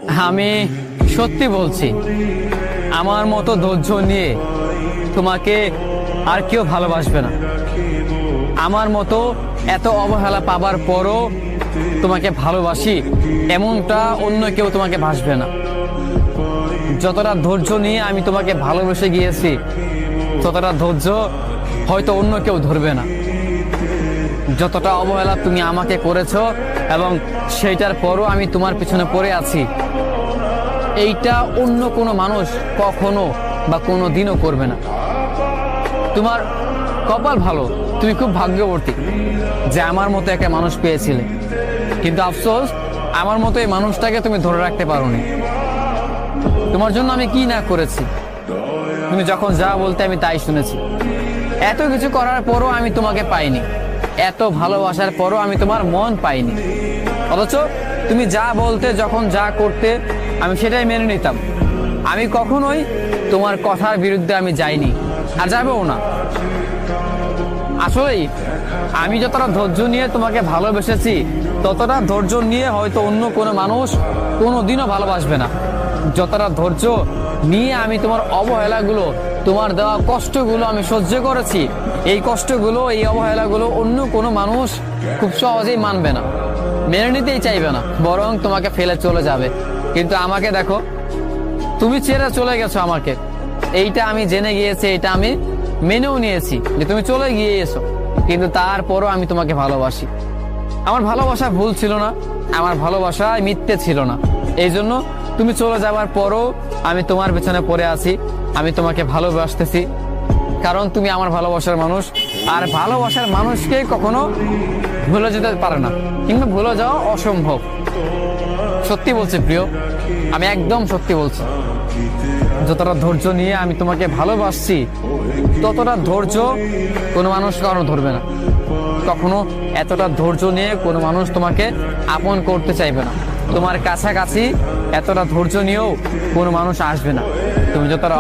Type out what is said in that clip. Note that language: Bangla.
আমি সত্যি বলছি, আমার মতো ধৈর্য নিয়ে তোমাকে আর কেউ ভালোবাসবে না। আমার মতো এত অবহেলা পাবার পরও তোমাকে ভালোবাসি এমনটা অন্য কেউ তোমাকে ভাসবে না। যতটা ধৈর্য নিয়ে আমি তোমাকে ভালোবেসে গিয়েছি, ততটা ধৈর্য হয়তো অন্য কেউ ধরবে না। যতটা অবহেলা তুমি আমাকে করেছো এবং সেইটার পরও আমি তোমার পিছনে পড়ে আছি, এইটা অন্য কোনো মানুষ কখনো বা কোনো দিনও করবে না। তোমার কপাল ভালো, তুমি খুব ভাগ্যবতী যে আমার মতো একটা মানুষ পেয়েছিলে, কিন্তু আফসোস আমার মতো এই মানুষটাকে তুমি ধরে রাখতে পারোনি। তোমার জন্য আমি কি না করেছি, তুমি যখন যা বলতে আমি তাই শুনেছি। এত কিছু করার পরও আমি তোমাকে পাইনি, এত ভালোবাসার পরও আমি তোমার মন পাইনি। অথচ তুমি যা বলতে, যখন যা করতে, আমি সেটাই মেনে নিতাম। আমি কখনোই তোমার কথার বিরুদ্ধে আমি যাইনি, আর যাবেও না। আসলেই আমি যতটা ধৈর্য নিয়ে তোমাকে ভালোবেসেছি, ততটা ধৈর্য নিয়ে হয়তো অন্য কোনো মানুষ কোনোদিনও ভালোবাসবে না। যতটা ধৈর্য নিয়ে আমি তোমার অবহেলাগুলো, তোমার দেওয়া কষ্টগুলো আমি সহ্য করেছি, এই কষ্টগুলো, এই অবহেলাগুলো অন্য কোনো মানুষ খুব সহজেই মানবে না, মেনে নিতেই চাইবে না, বরং তোমাকে ফেলে চলে যাবে। কিন্তু আমাকে দেখো, তুমি ছেড়ে চলে গেছো আমাকে, এইটা আমি জেনে গিয়েছি, এটা আমি মেনেও নিয়েছি যে তুমি চলে গিয়েছো, কিন্তু তারপরও আমি তোমাকে ভালোবাসি। আমার ভালোবাসা ভুল ছিল না, আমার ভালোবাসা মিথ্যে ছিল না। এই জন্য তুমি চলে যাওয়ার পরও আমি তোমার পেছনে পড়ে আছি, আমি তোমাকে ভালোবাসতেছি, কারণ তুমি আমার ভালোবাসার মানুষ। আর ভালোবাসার মানুষকে কখনো ভুলে যেতে পারে না, কিংবা ভুলে যাওয়া অসম্ভব। সত্যি বলছি প্রিয়, আমি একদম সত্যি বলছি। যতটা ধৈর্য নিয়ে আমি তোমাকে ভালোবাসছি, ততটা ধৈর্য কোনো মানুষ কারো ধরবে না। কখনো এতটা ধৈর্য নিয়ে কোনো মানুষ তোমাকে আপন করতে চাইবে না। তোমার কাছাকাছি এতটা ধৈর্য নিয়েও কোনো মানুষ আসবে না। তুমি যতটা